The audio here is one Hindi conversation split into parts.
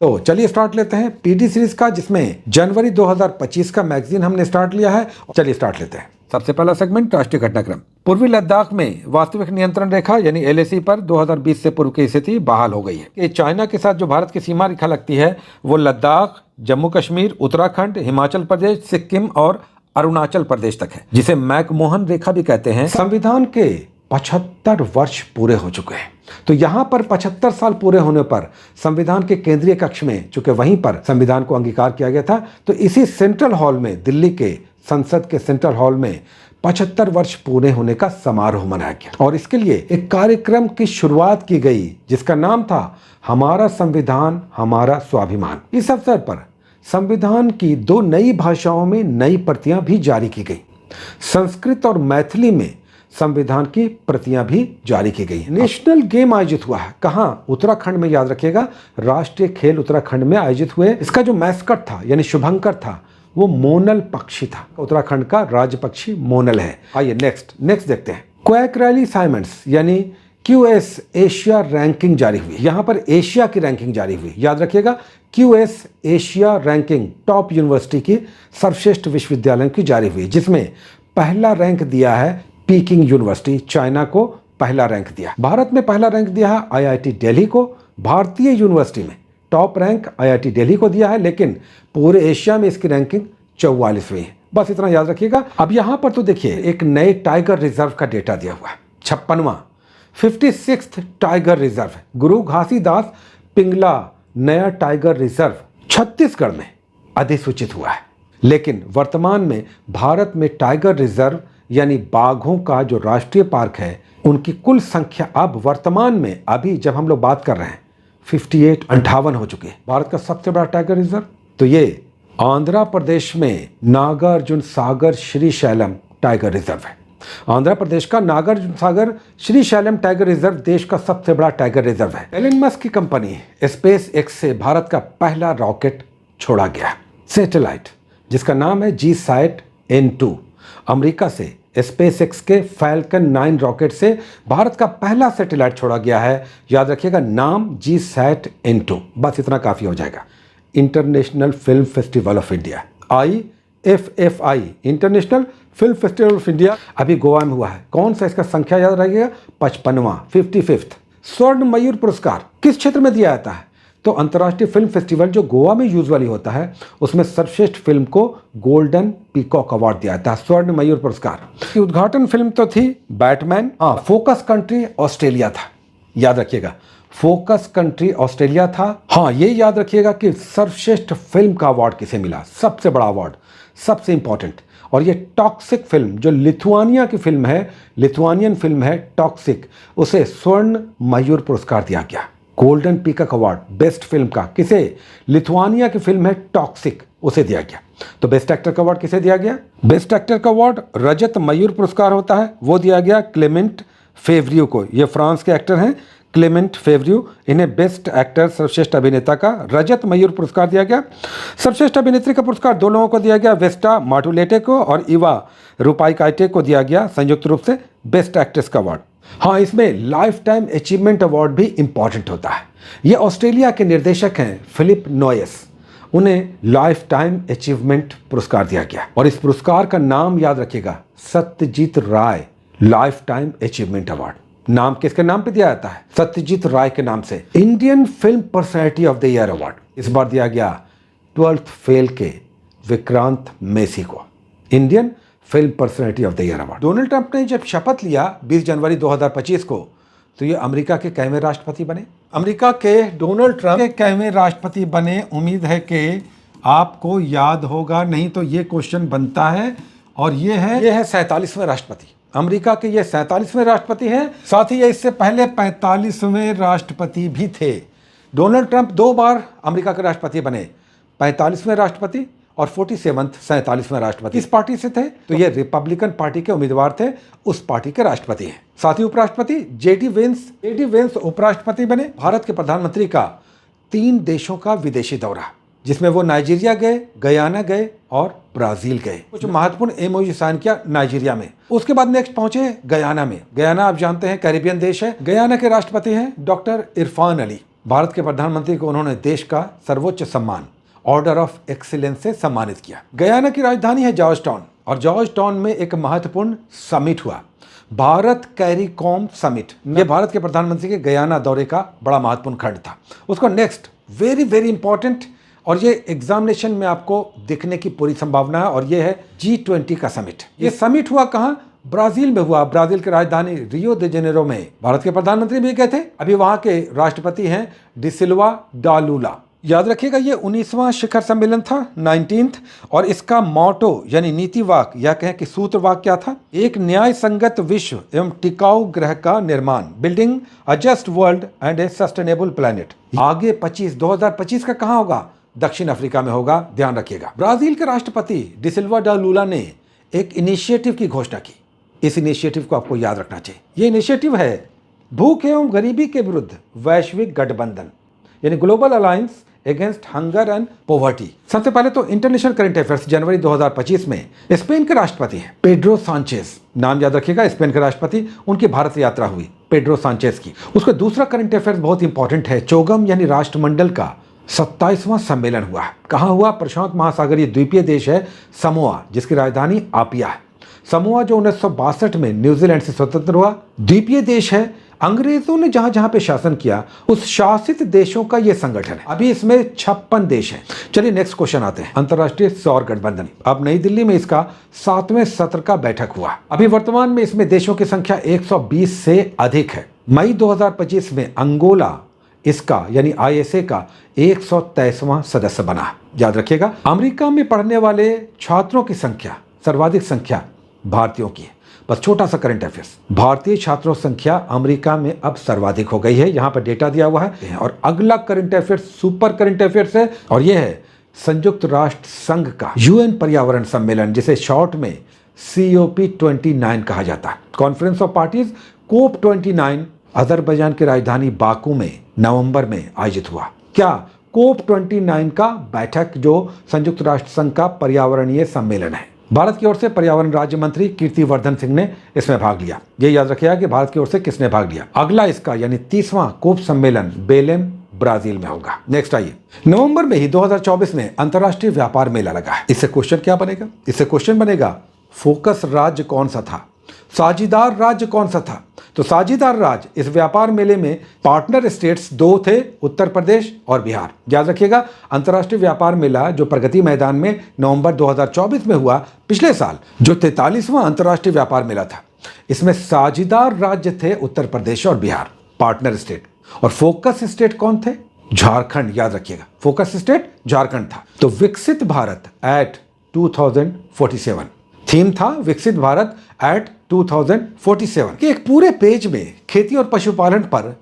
तो चलिए स्टार्ट लेते हैं पीडी सीरीज का, जिसमें जनवरी 2025 का मैगजीन हमने स्टार्ट लिया है। चलिए स्टार्ट लेते हैं। सबसे पहला सेगमेंट राष्ट्रीय घटनाक्रम। पूर्वी लद्दाख में वास्तविक नियंत्रण रेखा यानी एलएसी पर 2020 से पूर्व की स्थिति बहाल हो गई है। कि चाइना के साथ जो भारत की सीमा रेखा लगती है वो लद्दाख, जम्मू कश्मीर, उत्तराखंड, हिमाचल प्रदेश, सिक्किम और अरुणाचल प्रदेश तक है, जिसे मैकमोहन रेखा भी कहते हैं। संविधान के 75 वर्ष पूरे हो चुके हैं। तो यहाँ पर 75 साल पूरे होने पर संविधान के केंद्रीय कक्ष में, चूंकि वहीं पर संविधान को अंगीकार किया गया था, तो इसी सेंट्रल हॉल में, दिल्ली के संसद के सेंट्रल हॉल में 75 वर्ष पूरे होने का समारोह मनाया गया। और इसके लिए एक कार्यक्रम की शुरुआत की गई जिसका नाम था हमारा संविधान हमारा स्वाभिमान। इस अवसर पर संविधान की 2 नई भाषाओं में नई प्रतियां भी जारी की गई। संस्कृत और मैथिली में संविधान की प्रतियां भी जारी की गई। नेशनल गेम आयोजित हुआ है। कहाँ? उत्तराखंड में, याद रखिएगा, राष्ट्रीय खेल उत्तराखंड में आयोजित हुए। इसका जो मैस्कट था यानी शुभंकर था वो मोनल पक्षी था। उत्तराखंड का राज्य पक्षी मोनल है। आइए नेक्स्ट देखते हैं। क्वैक रैली साइमंड्स यानी QS एशिया रैंकिंग जारी हुई। यहाँ पर एशिया की रैंकिंग जारी हुई। याद रखिएगा, QS Asia ranking top university की सर्वश्रेष्ठ विश्वविद्यालयों की जारी हुई, जिसमें पहला रैंक दिया है पीकिंग यूनिवर्सिटी, चाइना को पहला रैंक दिया। भारत में पहला रैंक दिया है IIT दिल्ली को। भारतीय यूनिवर्सिटी में टॉप रैंक IIT दिल्ली को दिया है, लेकिन पूरे एशिया में इसकी रैंकिंग 44वीं है। बस इतना याद रखिएगा। अब यहाँ पर तो देखिए एक नए टाइगर रिजर्व का डेटा दिया हुआ है। 56वां 56th टाइगर रिजर्व गुरु घासीदास पिंगला नया टाइगर रिजर्व छत्तीसगढ़ में अधिसूचित हुआ है। लेकिन वर्तमान में भारत में टाइगर रिजर्व यानी बाघों का जो राष्ट्रीय पार्क है, उनकी कुल संख्या अब वर्तमान में, अभी जब हम लोग बात कर रहे हैं, 58 हो चुके हैं। भारत का सबसे बड़ा टाइगर रिजर्व तो ये आंध्र प्रदेश में नागार्जुन सागर श्रीशैलम टाइगर रिजर्व है। आंध्र प्रदेश का नागार्जुन सागर श्रीशैलम टाइगर रिजर्व देश का सबसे बड़ा टाइगर रिजर्व है। एलन मस्क की कंपनी SpaceX से भारत का पहला रॉकेट छोड़ा गया, सैटेलाइट, जिसका नाम है GSAT-N2। अमेरिका से SpaceX के फैल्कन 9 रॉकेट से भारत का पहला सैटेलाइट छोड़ा गया है। याद रखिएगा, नाम GSAT-N2। बस इतना काफी हो जाएगा। International film festival of India, IFFI, international film festival of India, अभी गोवा में हुआ है। कौन सा? इसका संख्या याद रखिएगा, 55वां 55th। स्वर्ण मयूर पुरस्कार किस क्षेत्र में दिया जाता है? तो अंतर्राष्ट्रीय फिल्म फेस्टिवल जो गोवा में यूजुअली होता है, उसमें सर्वश्रेष्ठ फिल्म को गोल्डन पीकॉक अवार्ड दिया जाता है, स्वर्ण मयूर पुरस्कार। की उद्घाटन फिल्म तो थी बैटमैन। फोकस कंट्री ऑस्ट्रेलिया था। याद रखिएगा, फोकस कंट्री ऑस्ट्रेलिया था। हाँ, ये याद रखिएगा कि सर्वश्रेष्ठ फिल्म का अवार्ड किसे मिला, सबसे बड़ा अवार्ड, सबसे इंपॉर्टेंट। और ये टॉक्सिक फिल्म जो लिथुआनिया की फिल्म है, लिथुआनियन फिल्म है टॉक्सिक, उसे स्वर्ण मयूर पुरस्कार दिया गया। Golden peacock award best film का किसे? लिथुआनिया की फिल्म है टॉक्सिक, उसे दिया गया। तो बेस्ट एक्टर का अवार्ड किसे दिया गया? बेस्ट एक्टर का अवार्ड रजत मयूर पुरस्कार होता है, वो दिया गया क्लेमेंट फेवरियो को। ये फ्रांस के एक्टर हैं, क्लेमेंट फेवरियो। इन्हें बेस्ट एक्टर सर्वश्रेष्ठ अभिनेता का रजत मयूर पुरस्कार दिया गया। सर्वश्रेष्ठ अभिनेत्री का पुरस्कार 2 लोगों को दिया गया, वेस्टा माटुलेटे को और इवा रुपाईकाइटे को दिया गया संयुक्त रूप से बेस्ट एक्ट्रेस का अवार्ड। हाँ, इसमें लाइफ टाइम अचीवमेंट अवार्ड भी इंपॉर्टेंट होता है। ये ऑस्ट्रेलिया के निर्देशक हैं फिलिप नोयस, उन्हें लाइफ टाइम अचीवमेंट पुरस्कार दिया गया। और इस पुरस्कार का नाम याद रखिएगा, सत्यजीत राय लाइफ टाइम अचीवमेंट अवार्ड। नाम किसके नाम पे दिया जाता है? सत्यजीत राय के नाम से। Indian film personality of the year award इस बार दिया गया 12th फेल के विक्रांत मेसी को, Indian film personality of the year award. Donald Trump ने जब शपथ लिया 20 जनवरी 2025 को, तो ये अमेरिका के 21वें राष्ट्रपति बने। अमेरिका के डोनाल्ड ट्रंप के 21वें राष्ट्रपति बने। उम्मीद है कि आपको याद होगा, नहीं तो ये क्वेश्चन बनता है। और ये है 47वें राष्ट्रपति। अमेरिका के ये 47वें राष्ट्रपति हैं। साथ ही ये इससे पहले 45वें राष्ट्रपति भी थे। डोनाल्ड ट्रंप 2 बार अमेरिका के राष्ट्रपति बने, 45वें राष्ट्रपि और 47वें राष्ट्रपति इस पार्टी से थे। तो ये रिपब्लिकन पार्टी के उम्मीदवार थे, उस पार्टी के राष्ट्रपति हैं। साथ ही उपराष्ट्रपति जेडी वेंस उपराष्ट्रपति बने। भारत के प्रधानमंत्री का 3 देशों का विदेशी दौरा, जिसमें वो नाइजीरिया गए, गयाना गए और ब्राजील गए। कुछ महत्वपूर्ण एमओयू साइन किया नाइजीरिया में। उसके बाद नेक्स्ट पहुंचे गयाना में। गयाना आप जानते हैं कैरिबियन देश है। गयाना के राष्ट्रपति हैं डॉक्टर इरफान अली। भारत के प्रधानमंत्री को उन्होंने देश का सर्वोच्च सम्मान ऑर्डर ऑफ एक्सीलेंस से सम्मानित किया। गयाना की राजधानी है जॉर्ज टाउन और जॉर्ज टाउन में एक महत्वपूर्ण समिट हुआ, भारत कैरिकॉम समिट। यह भारत के प्रधानमंत्री के गयाना दौरे का बड़ा महत्वपूर्ण खंड था। उसको नेक्स्ट वेरी वेरी इंपॉर्टेंट, और ये एग्जामिनेशन में आपको दिखने की पूरी संभावना है, और ये है G20 का समिट। ये समिट हुआ कहाँ? ब्राजील में हुआ। ब्राजील की राजधानी रियो दे जेनेरो में। भारत के प्रधानमंत्री भी गए थे। अभी वहां के राष्ट्रपति हैं डिसिल्वा डा लूला। याद रखिएगा ये 19वां शिखर सम्मेलन था, 19th, और इसका मोटो यानी नीति वाक या कहें कि सूत्र वाक क्या था? एक न्याय संगत विश्व एवं टिकाऊ ग्रह का निर्माण, building a just world and A sustainable planet. आगे 2025 का कहाँ होगा? दक्षिण अफ्रीका में होगा, ध्यान रखिएगा। ब्राजील के राष्ट्रपति डिसिल्वा डा लूला ने एक इनिशिएटिव की घोषणा की। इस इनिशिएटिव को आपको याद रखना चाहिए। ये इनिशिएटिव है भूख एवं गरीबी के विरुद्ध वैश्विक गठबंधन, यानी global alliance against hunger and poverty. सबसे पहले तो इंटरनेशनल करंट अफेयर्स जनवरी 2025 में स्पेन के राष्ट्रपति हैं पेड्रो सांचेज, नाम याद रखिएगा, स्पेन के राष्ट्रपति, उनकी भारत यात्रा हुई पेड्रो सांचेज की। उसका दूसरा करंट अफेयर्स बहुत इंपॉर्टेंट है, चोगम यानी राष्ट्रमंडल का 27वां सम्मेलन हुआ। कहाँ हुआ? प्रशांत महासागरीय द्वीपीय देश है समोआ, जिसकी राजधानी आपिया है। समोआ जो 1962 में न्यूजीलैंड से स्वतंत्र हुआ, द्वीपीय देश है। अंग्रेजों ने जहां जहां पे शासन किया उस शासित देशों का यह संगठन है। अभी इसमें 56 देश हैं। चलिए नेक्स्ट क्वेश्चन आते हैं। अंतर्राष्ट्रीय सौर गठबंधन, अब नई दिल्ली में इसका 7वें सत्र का बैठक हुआ। अभी वर्तमान में इसमें देशों की संख्या 120 से अधिक है। मई 2025 में अंगोला इसका यानी ISA का 123वां सदस्य बना। याद रखिएगा, अमेरिका में पढ़ने वाले छात्रों की संख्या, सर्वाधिक संख्या भारतीयों की है। बस छोटा सा करंट अफेयर्स, भारतीय छात्रों संख्या अमेरिका में अब सर्वाधिक हो गई है। यहां पर डेटा दिया हुआ है। और अगला current affairs super current affairs है, और यह है संयुक्त राष्ट्र संघ का UN पर्यावरण सम्मेलन, जिसे शॉर्ट में COP29 कहा जाता है। Conference of parties COP29 Azerbaijan की राजधानी बाकू में नवंबर में आयोजित हुआ। क्या? COP29 का बैठक जो संयुक्त राष्ट्र संघ का पर्यावरणीय सम्मेलन है। भारत की ओर से पर्यावरण राज्य मंत्री कीर्तिवर्धन सिंह ने इसमें भाग लिया। ये याद रखिएगा कि भारत की ओर से किसने भाग लिया। अगला इसका यानी 30वां कोप सम्मेलन बेलेम ब्राजील में होगा। नेक्स्ट आइए, नवंबर में ही 2024 में अंतर्राष्ट्रीय व्यापार मेला लगा है। इससे क्वेश्चन क्या बनेगा? इससे क्वेश्चन बनेगा फोकस राज्य कौन सा था, साझीदार राज्य कौन सा था। तो साझीदार राज्य इस व्यापार मेले में पार्टनर स्टेट्स 2 थे, उत्तर प्रदेश और बिहार। याद रखिएगा, अंतर्राष्ट्रीय व्यापार मेला जो प्रगति मैदान में नवंबर 2024 में हुआ, पिछले साल जो 43वां अंतर्राष्ट्रीय व्यापार मेला था, इसमें साझीदार राज्य थे उत्तर प्रदेश और बिहार, पार्टनर स्टेट। और फोकस स्टेट कौन थे? झारखंड। याद रखिएगा, फोकस स्टेट झारखंड था। तो विकसित भारत एट 2047 थीम था, विकसित भारत एट 2047 के एक पूरे पेज में खेती और पशुपालन पर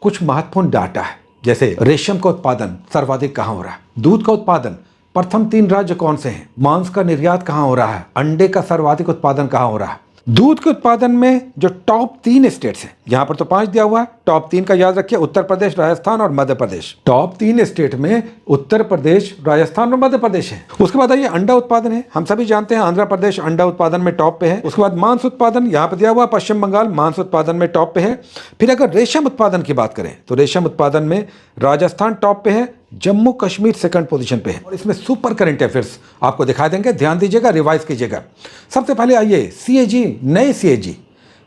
कुछ महत्वपूर्ण डाटा है, जैसे रेशम का उत्पादन सर्वाधिक कहां हो रहा है, दूध का उत्पादन प्रथम 3 राज्य कौन से हैं, मांस का निर्यात कहां हो रहा है, अंडे का सर्वाधिक उत्पादन कहां हो रहा है। दूध के उत्पादन में जो टॉप 3 स्टेट्स हैं, यहां पर तो 5 दिया हुआ है, टॉप 3 का याद रखिए, उत्तर प्रदेश, राजस्थान और मध्य प्रदेश। टॉप 3 स्टेट में उत्तर प्रदेश, राजस्थान और मध्य प्रदेश है। उसके बाद आइए अंडा उत्पादन है। हम सभी जानते हैं आंध्र प्रदेश अंडा उत्पादन में टॉप पे है। उसके बाद मांस उत्पादन यहां पर दिया हुआ, पश्चिम बंगाल मांस उत्पादन में टॉप पे है। फिर अगर रेशम उत्पादन की बात करें तो रेशम उत्पादन में राजस्थान टॉप पे है, जम्मू कश्मीर सेकंड पोजीशन पे है। और इसमें सुपर करंट अफेयर्स आपको दिखा देंगे, ध्यान दीजिएगा, रिवाइज कीजिएगा। सबसे पहले आइए CAG, नए CAG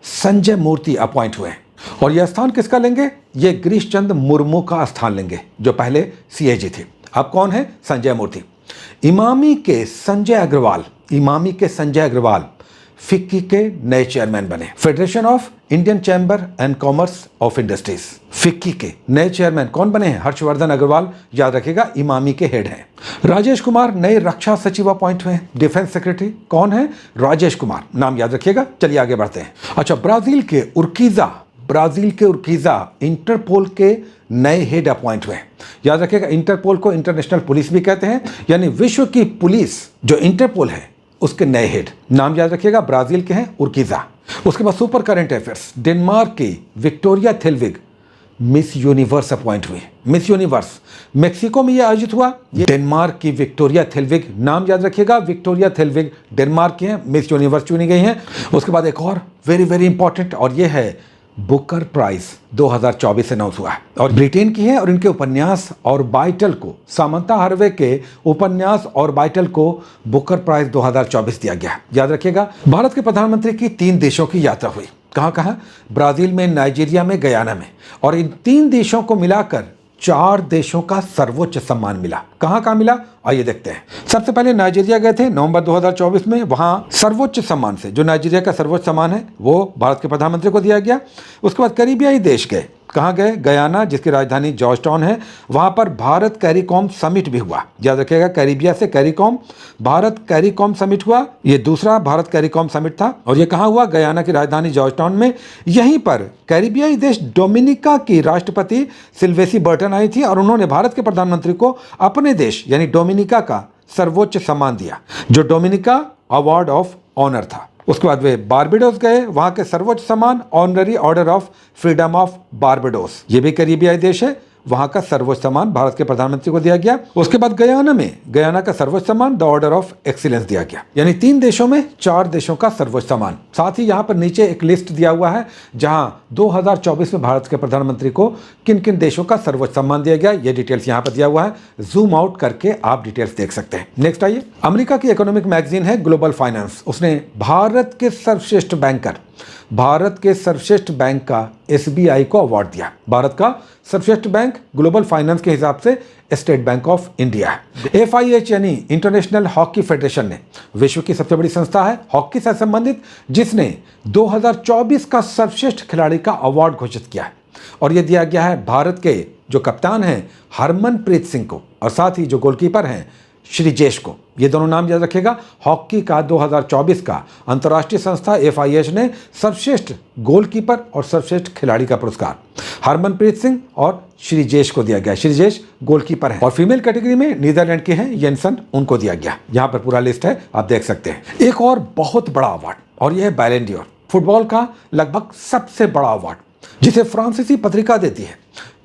संजय मूर्ति अपॉइंट हुए हैं, और यह स्थान किसका लेंगे? ये गिरीश चंद्र मुर्मू का स्थान लेंगे, जो पहले CAG थे। अब कौन है? संजय मूर्ति। इमामी के संजय अग्रवाल फिक्की के नए चेयरमैन बने। Federation of Indian chamber and commerce of industries, FICCI के नए चेयरमैन कौन बने हैं? हर्षवर्धन अग्रवाल। याद रखिएगा, इमामी के हेड हैं। राजेश कुमार नए रक्षा सचिव अपॉइंट हुए हैं, डिफेंस सेक्रेटरी। कौन है? राजेश कुमार, नाम याद रखिएगा। चलिए आगे बढ़ते हैं। अच्छा, ब्राजील के उर्कीजा इंटरपोल के नए हेड अपॉइंट हुए। याद रखिएगा, इंटरपोल को इंटरनेशनल पुलिस भी कहते हैं, यानी विश्व की पुलिस जो इंटरपोल है उसके नए हेड, नाम याद रखिएगा, ब्राजील के हैं, उर्कीजा। उसके बाद सुपर करंट अफेयर्स, डेनमार्क की विक्टोरिया थेलविग मिस यूनिवर्स अपॉइंट हुई। मिस यूनिवर्स मेक्सिको में यह आयोजित हुआ। डेनमार्क की विक्टोरिया थेलविग, नाम याद रखिएगा, विक्टोरिया थेलविग डेनमार्क की हैं, मिस यूनिवर्स चुनी गई हैं। उसके बाद एक और वेरी वेरी इंपॉर्टेंट, और यह है बुकर प्राइज 2024 से अनाउंस हुआ है और ब्रिटेन की है और इनके उपन्यास और बाइटल को सामंता हार्वे के उपन्यास और बाइटल को बुकर प्राइज 2024 दिया गया। याद रखिएगा, भारत के प्रधानमंत्री की 3 देशों की यात्रा हुई। कहाँ कहाँ? ब्राजील में, नाइजीरिया में, गयाना में, और इन 3 देशों को मिलाकर 4 देशों का सर्वोच्च सम्मान मिला। कहाँ कहाँ मिला, आइए देखते हैं। सबसे पहले नाइजीरिया गए थे नवंबर 2024 में। वहां सर्वोच्च सम्मान से, जो नाइजीरिया का सर्वोच्च सम्मान है, वो भारत के प्रधानमंत्री को दिया गया। उसके बाद करीबियाई देश गए। कहाँ गए? गयाना, जिसकी राजधानी जॉर्ज टाउन है। वहां पर भारत कैरिकॉम समिट भी हुआ। याद रखिएगा, कैरिबिया से कैरिकॉम, भारत कैरिकॉम समिट हुआ। ये दूसरा भारत कैरिकॉम समिट था और ये कहाँ हुआ? गयाना की राजधानी जॉर्ज टाउन में। यहीं पर कैरिबियाई देश डोमिनिका की राष्ट्रपति सिल्वेसी बर्टन आई थी और उन्होंने भारत के प्रधानमंत्री को अपने देश यानी डोमिनिका का सर्वोच्च सम्मान दिया, जो डोमिनिका अवार्ड ऑफ ऑनर था। उसके बाद वे बारबेडोस गए। वहां के सर्वोच्च सम्मान honorary order of freedom of Barbados, ये भी कैरिबियाई देश है, वहां का सर्वोच्च सम्मान भारत के प्रधानमंत्री को दिया गया। उसके बाद गयाना में, गयाना का सर्वोच्च सम्मान द ऑर्डर ऑफ एक्सीलेंस दिया गया। यानी 3 देशों में 4 देशों का सर्वोच्च सम्मान। साथ ही यहां पर नीचे एक लिस्ट दिया हुआ है जहां 2024 में भारत के प्रधानमंत्री को किन किन देशों का सर्वोच्च सम्मान दिया गया। ये डिटेल्स यहां पर दिया हुआ है, जूम आउट करके आप डिटेल्स देख सकते हैं। नेक्स्ट आइए, अमेरिका की इकोनॉमिक मैगजीन है ग्लोबल फाइनेंस, उसने भारत के सर्वश्रेष्ठ बैंकर, भारत के सर्वश्रेष्ठ बैंक का SBI को अवार्ड दिया। भारत का सर्वश्रेष्ठ बैंक ग्लोबल फाइनेंस के हिसाब से स्टेट बैंक ऑफ इंडिया है। FIH यानी इंटरनेशनल हॉकी फेडरेशन ने, विश्व की सबसे बड़ी संस्था है हॉकी से संबंधित, जिसने 2024 का सर्वश्रेष्ठ खिलाड़ी का अवार्ड घोषित किया है और यह दिया गया है भारत के जो कप्तान हैं हरमनप्रीत सिंह को और साथ ही जो गोलकीपर हैं श्रीजेश को। ये दोनों नाम याद रखिएगा। हॉकी का 2024 का अंतर्राष्ट्रीय संस्था FIH ने सर्वश्रेष्ठ गोलकीपर और सर्वश्रेष्ठ खिलाड़ी का पुरस्कार हरमनप्रीत सिंह और श्रीजेश को दिया गया। श्रीजेश गोलकीपर है और फीमेल कैटेगरी में नीदरलैंड के हैं येंसन, उनको दिया गया। यहाँ पर पूरा लिस्ट है, आप देख सकते हैं। एक और बहुत बड़ा अवार्ड और यह है बैलन ड'ओर, फुटबॉल का लगभग सबसे बड़ा अवार्ड, जिसे फ्रांसीसी पत्रिका देती है।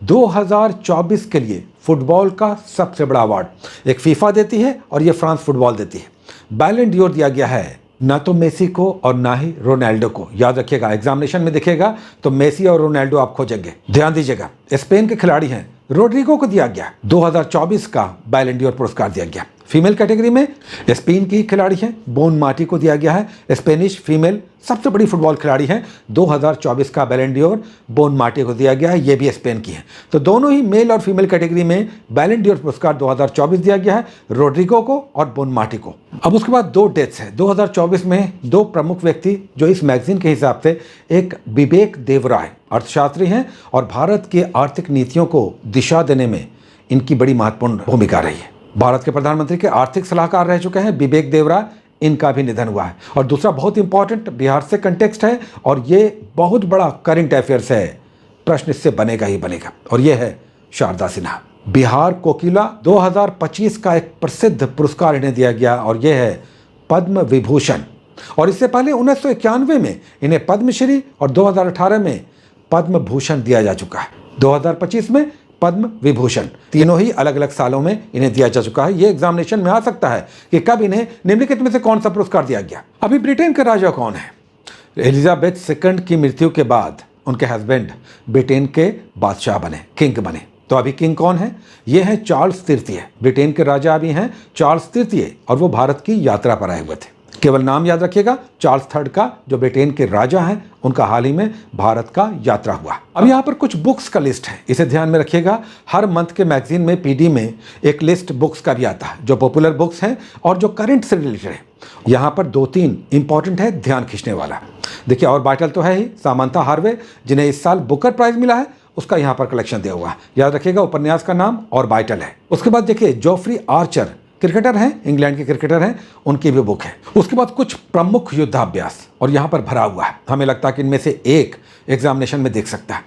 2024 के लिए फुटबॉल का सबसे बड़ा अवार्ड एक फीफा देती है और ये फ्रांस फुटबॉल देती है। बैलन ड'ओर दिया गया है ना तो मेसी को और ना ही रोनाल्डो को। याद रखिएगा, एग्जामिनेशन में दिखेगा तो मेसी और रोनाल्डो आप खोजेंगे, ध्यान दीजिएगा। स्पेन के खिलाड़ी हैं, रोड्रिगो को दिया गया 2024 का बैलन ड'ओर पुरस्कार दिया गया। फीमेल कैटेगरी में स्पेन की खिलाड़ी हैं, बोन मार्टी को दिया गया है। स्पेनिश फीमेल सबसे बड़ी फुटबॉल खिलाड़ी हैं। 2024 का बैलन ड'ओर बोन मार्टी को दिया गया है, ये भी स्पेन की है। तो दोनों ही मेल और फीमेल कैटेगरी में बैलन ड'ओर पुरस्कार 2024 दिया गया है, रोड्रिगो को और बोन मार्टी को। अब उसके बाद 2 डेथ्स हैं 2024 में। 2 प्रमुख व्यक्ति जो इस मैगजीन के हिसाब से, एक विवेक देवराय अर्थशास्त्री हैं और भारत की आर्थिक नीतियों को दिशा देने में इनकी बड़ी महत्वपूर्ण भूमिका रही है। भारत के प्रधानमंत्री के आर्थिक सलाहकार रह चुके हैं विवेक देवराय, इनका भी निधन हुआ है। और दूसरा बहुत इंपॉर्टेंट बिहार से कंटेक्स्ट है और ये बहुत बड़ा करंट अफेयर्स है, प्रश्न इससे बनेगा ही बनेगा, और ये है शारदा सिन्हा। बिहार कोकिला 2025 का एक प्रसिद्ध पुरस्कार इन्हें दिया गया और यह है पद्म विभूषण। और इससे पहले 1991 में इन्हें पद्मश्री और 2018 में पद्म भूषण दिया जा चुका है। 2025 में पद्म विभूषण, तीनों ही अलग अलग सालों में इन्हें दिया जा चुका है। ये एग्जामिनेशन में आ सकता है कि कब इन्हें निम्नलिखित में से कौन सा पुरस्कार दिया गया। अभी ब्रिटेन के राजा कौन है? एलिजाबेथ II की मृत्यु के बाद उनके हस्बैंड ब्रिटेन के बादशाह बने, किंग बने। तो अभी किंग कौन है? ये है चार्ल्स तृतीय। ब्रिटेन के राजा अभी हैं चार्ल्स तृतीय और वो भारत की यात्रा पर आए हुए थे। केवल नाम याद रखिएगा, चार्ल्स III का जो ब्रिटेन के राजा हैं, उनका हाल ही में भारत का यात्रा हुआ। अब यहाँ पर कुछ बुक्स का लिस्ट है, इसे ध्यान में रखिएगा। हर मंथ के मैगजीन में PD में एक लिस्ट बुक्स का भी आता है, जो पॉपुलर बुक्स हैं और जो करंट से रिलेटेड है। यहाँ पर 2-3 इंपॉर्टेंट है, ध्यान खींचने वाला। देखिए, और बाइटल तो है ही, सामंता हार्वे जिन्हें इस साल बुकर प्राइज मिला है, उसका यहाँ पर कलेक्शन दिया हुआ है। याद रखिएगा, उपन्यास का नाम और बाइटल है। उसके बाद देखिए, जोफ्री आर्चर क्रिकेटर हैं, इंग्लैंड के क्रिकेटर हैं, उनकी भी बुक है। उसके बाद कुछ प्रमुख युद्धाभ्यास और यहाँ पर भरा हुआ है, हमें लगता है कि इनमें से एक एग्जामिनेशन में देख सकता है।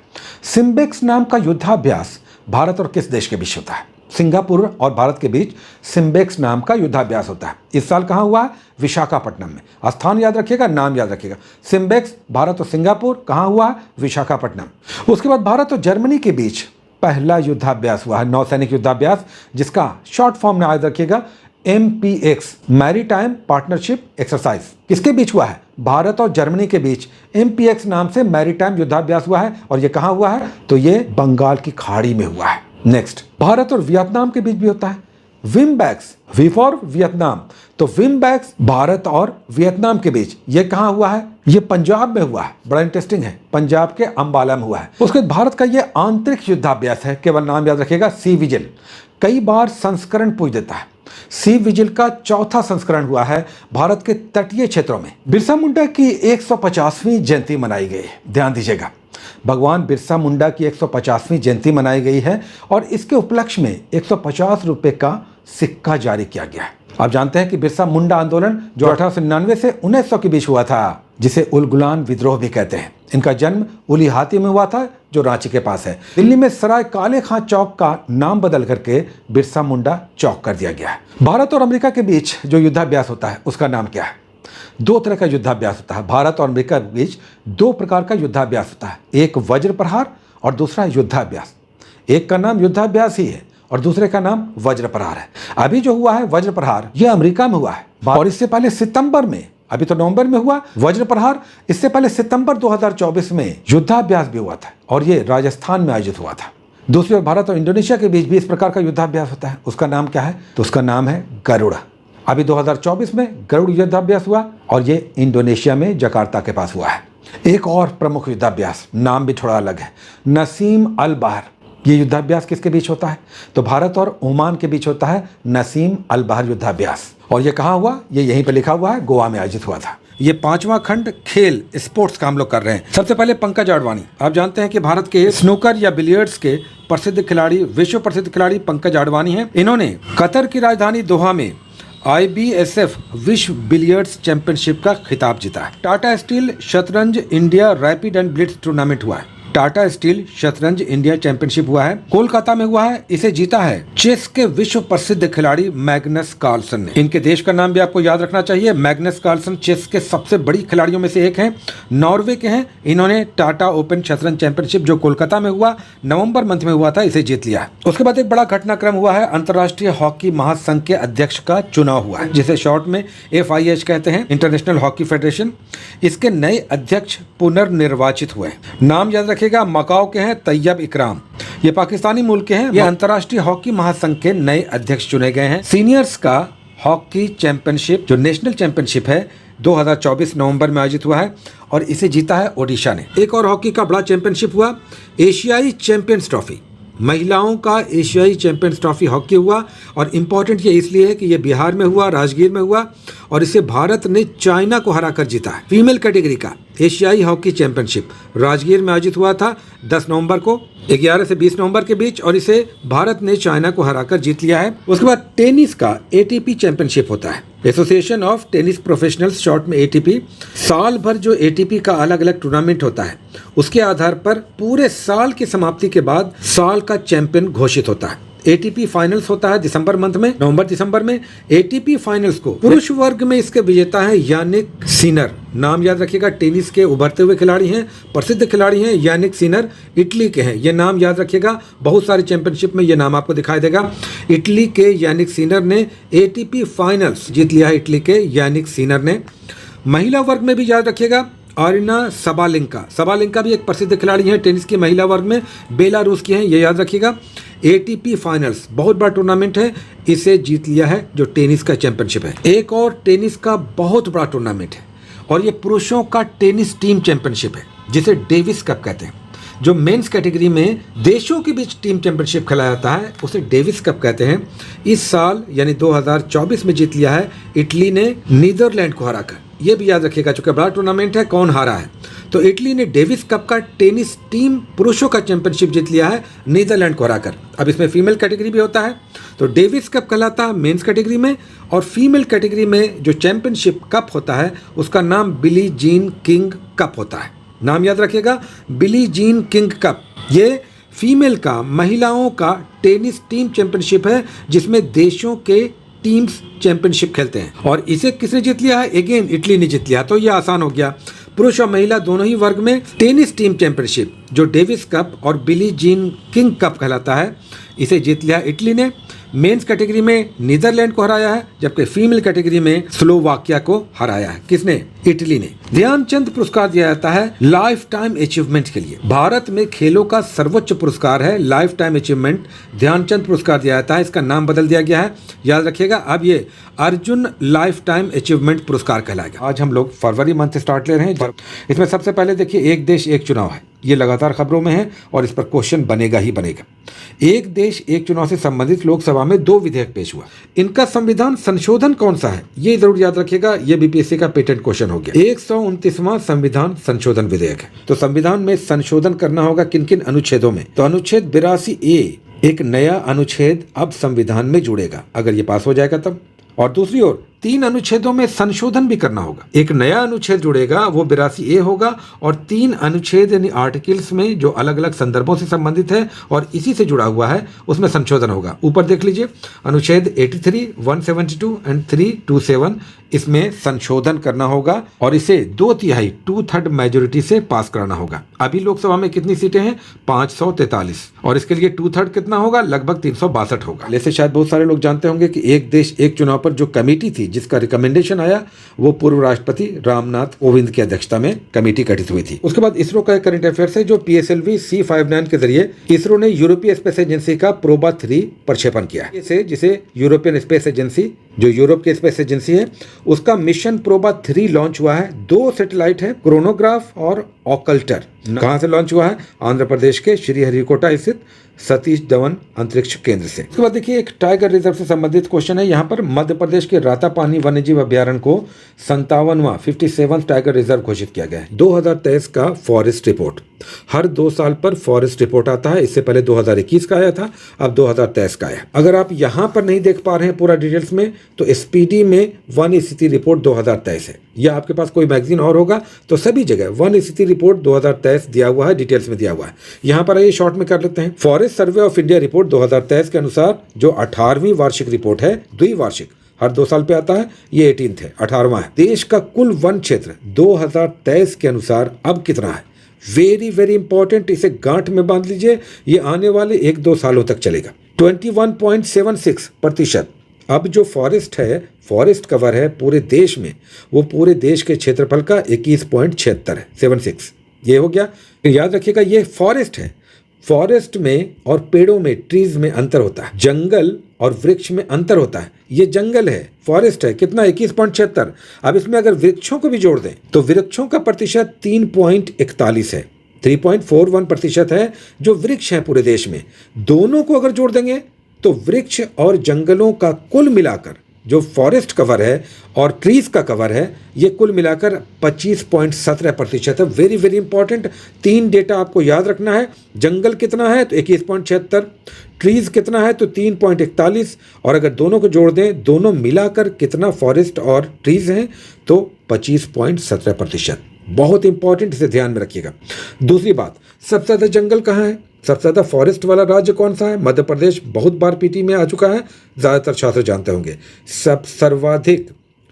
सिम्बेक्स नाम का युद्धाभ्यास भारत और किस देश के बीच होता है? सिंगापुर और भारत के बीच सिम्बेक्स नाम का युद्धाभ्यास होता है। इस साल कहाँ हुआ है? विशाखापट्टनम में। स्थान याद रखिएगा, नाम याद रखिएगा। सिम्बेक्स भारत और सिंगापुर, कहाँ हुआ है? विशाखापट्टनम। उसके बाद भारत और जर्मनी के बीच पहला युद्धाभ्यास हुआ है, नौसैनिक युद्धाभ्यास, जिसका शॉर्ट फॉर्म में याद रखिएगा MPX मैरीटाइम पार्टनरशिप एक्सरसाइज किसके बीच हुआ है? भारत और जर्मनी के बीच MPX नाम से मैरीटाइम युद्धाभ्यास हुआ है। और ये कहां हुआ है? तो ये बंगाल की खाड़ी में हुआ है। नेक्स्ट, भारत और वियतनाम के बीच भी होता है विम्बैक्स, वी फॉर वियतनाम। तो विम्बैक्स भारत और वियतनाम के बीच ये कहां हुआ है? ये पंजाब में हुआ है। बड़ा इंटरेस्टिंग है, पंजाब के अंबाला में हुआ है। उसके बाद भारत का ये आंतरिक युद्धाभ्यास है, केवल नाम याद रखिएगा, सी विजिल। कई बार संस्करण पूछ देता है। सी विजिल का चौथा संस्करण हुआ है भारत के तटीय क्षेत्रों में। बिरसा मुंडा की 150वीं जयंती मनाई गई है। ध्यान दीजिएगा, भगवान बिरसा मुंडा की 150वीं जयंती मनाई गई है और इसके उपलक्ष्य में 150 रुपए का सिक्का जारी किया गया है। आप जानते हैं कि बिरसा मुंडा आंदोलन जो 1899 से 1900 के बीच हुआ था, जिसे उलगुलान विद्रोह भी कहते हैं, इनका जन्म उलीहाती में हुआ था जो रांची के पास है। दिल्ली में सराय काले खां चौक का नाम बदल करके बिरसा मुंडा चौक कर दिया गया है। भारत और अमेरिका के बीच जो युद्धाभ्यास होता है उसका नाम क्या है? दो तरह का युद्धाभ्यास होता है। भारत और अमेरिका के बीच दो प्रकार का युद्धाभ्यास होता है, एक वज्र प्रहार और दूसरा युद्धाभ्यास। एक का नाम युद्धाभ्यास ही है और दूसरे का नाम वज्र प्रहार है। अभी जो हुआ है वज्र प्रहार, यह अमेरिका में हुआ है और इससे पहले सितंबर में, अभी तो नवंबर में हुआ वज्र प्रहार, इससे पहले सितंबर 2024 में युद्धाभ्यास भी हुआ था और ये राजस्थान में आयोजित हुआ था। दूसरी ओर भारत और इंडोनेशिया के बीच भी इस प्रकार का युद्धाभ्यास होता है। उसका नाम क्या है? तो उसका नाम है गरुड़। अभी 2024 में गरुड़ युद्धाभ्यास हुआ और ये इंडोनेशिया में जकार्ता के पास हुआ है। एक और प्रमुख युद्धाभ्यास, नाम भी थोड़ा अलग है, नसीम अल बहर। ये युद्धाभ्यास किसके बीच होता है? तो भारत और ओमान के बीच होता है नसीम अल बहर युद्धाभ्यास। और ये कहाँ हुआ? ये यहीं पे लिखा हुआ है, गोवा में आयोजित हुआ था। ये 5वां खंड खेल स्पोर्ट्स का हम लोग कर रहे हैं। सबसे पहले पंकज आडवाणी। आप जानते हैं कि भारत के स्नूकर या बिलियर्ड्स के प्रसिद्ध खिलाड़ी, विश्व प्रसिद्ध खिलाड़ी पंकज आडवाणी हैं। इन्होंने कतर की राजधानी दोहा में IBSF विश्व बिलियर्ड्स चैंपियनशिप का खिताब जीता है। टाटा स्टील शतरंज India rapid and blitz tournament हुआ है। टाटा स्टील शतरंज इंडिया चैंपियनशिप हुआ है, कोलकाता में हुआ है। इसे जीता है चेस के विश्व प्रसिद्ध खिलाड़ी मैग्नस कार्लसन ने। इनके देश का नाम भी आपको याद रखना चाहिए। मैग्नस कार्लसन चेस के सबसे बड़ी खिलाड़ियों में से एक हैं, नॉर्वे के हैं। इन्होंने टाटा ओपन शतरंज चैंपियनशिप जो कोलकाता में हुआ, नवंबर मंथ में हुआ था, इसे जीत लिया है। उसके बाद एक बड़ा घटनाक्रम हुआ है, अंतर्राष्ट्रीय हॉकी महासंघ के अध्यक्ष का चुनाव हुआ है, जिसे शॉर्ट में FIH कहते हैं, इंटरनेशनल हॉकी फेडरेशन। इसके नए अध्यक्ष पुनर्निर्वाचित हुए। नाम याद रखिएगा, मकाओ के हैं तैयब इकराम। ये पाकिस्तानी मूल के हैं। ये अंतर्राष्ट्रीय हॉकी महासंघ के नए अध्यक्ष चुने गए हैं। सीनियर्स का हॉकी चैंपियनशिप जो नेशनल चैंपियनशिप है 2024 नवंबर में आयोजित हुआ है और इसे जीता है ओडिशा ने। एक और हॉकी का बड़ा चैंपियनशिप हुआ, एशियाई चैंपियंस ट्रॉफी। महिलाओं का एशियाई चैंपियंस ट्रॉफी हॉकी हुआ और इम्पॉर्टेंट ये इसलिए है कि ये बिहार में हुआ, राजगीर में हुआ और इसे भारत ने चाइना को हराकर जीता है। फीमेल कैटेगरी का एशियाई हॉकी चैंपियनशिप राजगीर में आयोजित हुआ था 10 नवंबर को, 11 से 20 नवंबर के बीच, और इसे भारत ने चाइना को हराकर जीत लिया है। उसके बाद टेनिस का ATP चैंपियनशिप होता है, association of tennis professionals, short में ATP। साल भर जो ATP का अलग अलग टूर्नामेंट होता है उसके आधार पर पूरे साल की समाप्ति के बाद साल का चैंपियन घोषित होता है। ATP फाइनल्स होता है दिसंबर मंथ में, नवंबर दिसंबर में। ATP फाइनल्स को पुरुष वर्ग में इसके विजेता है यानिक सिनर। नाम याद रखिएगा, टेनिस के उभरते हुए खिलाड़ी हैं, प्रसिद्ध खिलाड़ी हैं, यानिक सिनर, इटली के हैं। ये नाम याद रखिएगा, बहुत सारी चैंपियनशिप में ये नाम आपको दिखाई देगा। इटली के यानिक सिनर ने ATP फाइनल्स जीत लिया है, इटली के यानिक सिनर ने। महिला वर्ग में भी याद रखिएगा, आरिना सबालेंका भी एक प्रसिद्ध खिलाड़ी हैं टेनिस की महिला वर्ग में, बेलारूस की हैं, ये याद रखिएगा। ATP फाइनल्स बहुत बड़ा टूर्नामेंट है, इसे जीत लिया है जो टेनिस का चैंपियनशिप है। एक और टेनिस का बहुत बड़ा टूर्नामेंट है और ये पुरुषों का टेनिस टीम चैंपियनशिप है, जिसे डेविस कप कहते हैं। जो मेंस कैटेगरी में देशों के बीच टीम चैंपियनशिप खेला जाता है उसे डेविस कप कहते हैं। इस साल यानी 2024 में जीत लिया है इटली ने नीदरलैंड को हराकर। ये भी याद रखिएगा, चूंकि बड़ा टूर्नामेंट है, कौन हारा है। तो इटली ने डेविस कप का टेनिस टीम पुरुषों का चैंपियनशिप जीत लिया है नीदरलैंड को हराकर। अब इसमें फीमेल कैटेगरी भी होता है, तो डेविस कप कहलाता है मेंस कैटेगरी में, और फीमेल कैटेगरी में जो चैंपियनशिप कप होता है उसका नाम बिली जीन किंग कप होता है। नाम याद रखिएगा, बिली जीन किंग कप। ये फीमेल का, महिलाओं का टेनिस टीम चैंपियनशिप है जिसमें देशों के टीम्स चैंपियनशिप खेलते हैं। और इसे किसने जीत लिया है? अगेन इटली ने जीत लिया। तो ये आसान हो गया। पुरुष और महिला दोनों ही वर्ग में टेनिस टीम चैंपियनशिप जो डेविस कप और बिली जीन किंग कप कहलाता है, इसे जीत लिया इटली ने। मेंस कैटेगरी में नीदरलैंड को हराया है, जबकि फीमेल कैटेगरी में स्लोवाकिया को हराया है। किसने? इटली ने। ध्यानचंद पुरस्कार दिया जाता है लाइफ टाइम अचीवमेंट के लिए। भारत में खेलों का सर्वोच्च पुरस्कार है लाइफ टाइम अचीवमेंट, ध्यानचंद पुरस्कार दिया जाता है। इसका नाम बदल दिया गया है, याद रखिएगा। अब ये अर्जुन लाइफ टाइम अचीवमेंट पुरस्कार कहलाएगा। आज हम लोग फरवरी मंथ स्टार्ट ले रहे हैं। इसमें सबसे पहले देखिए, एक देश एक चुनाव है, ये लगातार खबरों में है और इस पर क्वेश्चन बनेगा ही बनेगा। एक देश एक चुनाव से संबंधित लोकसभा में 2 विधेयक पेश हुआ। इनका संविधान संशोधन कौन सा है, ये जरूर याद रखिएगा। ये बीपीएससी का पेटेंट क्वेश्चन हो गया। 129वां संविधान संशोधन विधेयक है। तो संविधान में संशोधन करना होगा किन किन अनुच्छेदों में? तो अनुच्छेद 82A एक नया अनुच्छेद अब संविधान में जुड़ेगा, अगर ये पास हो जाएगा तब। और दूसरी ओर 3 अनुच्छेदों में संशोधन भी करना होगा। एक नया अनुच्छेद जुड़ेगा, वो 82A होगा, और 3 अनुच्छेद यानी आर्टिकल्स में जो अलग अलग संदर्भों से संबंधित है और इसी से जुड़ा हुआ है, उसमें संशोधन होगा। ऊपर देख लीजिए, अनुच्छेद 83, 172 एंड 327, इसमें संशोधन करना होगा और इसे 2/3 2/3 मेजोरिटी से पास कराना होगा। अभी लोकसभा में कितनी सीटें हैं? 543, और इसके लिए 2/3 कितना होगा? लगभग 362 होगा। जैसे शायद बहुत सारे लोग जानते होंगे कि एक देश एक चुनाव पर जो कमेटी थी, जिसका रिकमेंडेशन आया, वो पूर्व राष्ट्रपति रामनाथ कोविंद की अध्यक्षता में कमेटी गठित हुई थी। उसके बाद इसरो का एक करंट अफेयर्स है, जो PSLV C59 के जरिए इसरो ने यूरोपीय स्पेस एजेंसी का प्रोबा 3 प्रक्षेपण किया है। जिसे यूरोपियन स्पेस एजेंसी, जो यूरोप की स्पेस एजेंसी है, उसका मिशन प्रोबा 3 लॉन्च हुआ है। 2 सैटेलाइट है, क्रोनोग्राफ और ऑकल्टर। कहां से लॉन्च हुआ है? आंध्र प्रदेश के श्रीहरिकोटा स्थित सतीश धवन अंतरिक्ष केंद्र से। उसके बाद देखिए, एक टाइगर रिजर्व से संबंधित क्वेश्चन है। यहाँ पर मध्य प्रदेश के रातापानी वन्यजीव अभ्यारण्य को 57वां 57th टाइगर रिजर्व घोषित किया गया है। 2023 का फॉरेस्ट रिपोर्ट, हर 2 साल पर फॉरेस्ट रिपोर्ट आता है। इससे पहले 2021 का आया था, अब 2023 का आया। अगर आप यहाँ पर नहीं देख पा रहे हैं पूरा डिटेल्स में, तो SPD में वन स्थिति रिपोर्ट 2023 है, या आपके पास कोई मैगजीन और होगा तो सभी जगह वन स्थिति रिपोर्ट 2023 दिया हुआ है, डिटेल्स में दिया हुआ है। यहाँ पर आइए शॉर्ट में कर लेते हैं। Forest survey of India report 2023 के अनुसार, जो 18वीं वार्षिक रिपोर्ट है, द्विवार्षिक, हर 2 साल पे आता है, ये 18th है, 18वां है। देश का कुल वन क्षेत्र 2023 के अनुसार अब कितना है? वेरी वेरी इंपॉर्टेंट, इसे गांठ में बांध लीजिए, ये आने वाले 1-2 सालों तक चलेगा। 21.76%। अब जो फॉरेस्ट है, फॉरेस्ट कवर है पूरे देश में, वो पूरे देश के क्षेत्रफल का 21.76 है, 76। ये हो गया। याद रखिएगा, ये फॉरेस्ट है। फॉरेस्ट में और पेड़ों में, ट्रीज में अंतर होता है, जंगल और वृक्ष में अंतर होता है। ये जंगल है, फॉरेस्ट है, कितना? 21.76। अब इसमें अगर वृक्षों को भी जोड़ दें तो वृक्षों का प्रतिशत 3.41 है, 3.41% है जो वृक्ष है पूरे देश में। दोनों को अगर जोड़ देंगे तो वृक्ष और जंगलों का कुल मिलाकर, जो फॉरेस्ट कवर है और ट्रीज का कवर है, ये कुल मिलाकर 25.17% है। वेरी वेरी इंपॉर्टेंट, 3 डेटा आपको याद रखना है। जंगल कितना है? तो 21.76, ट्रीज कितना है? तो 3.41, और अगर दोनों को जोड़ दें, दोनों मिलाकर कितना फॉरेस्ट और ट्रीज हैं? तो 25.17%। बहुत इंपॉर्टेंट, इसे ध्यान में रखिएगा। दूसरी बात, सबसे ज्यादा जंगल कहाँ है? सबसे ज्यादा फॉरेस्ट वाला राज्य कौन सा है? मध्य प्रदेश, बहुत बार PT में आ चुका है, ज्यादातर छात्र जानते होंगे। सर्वाधिक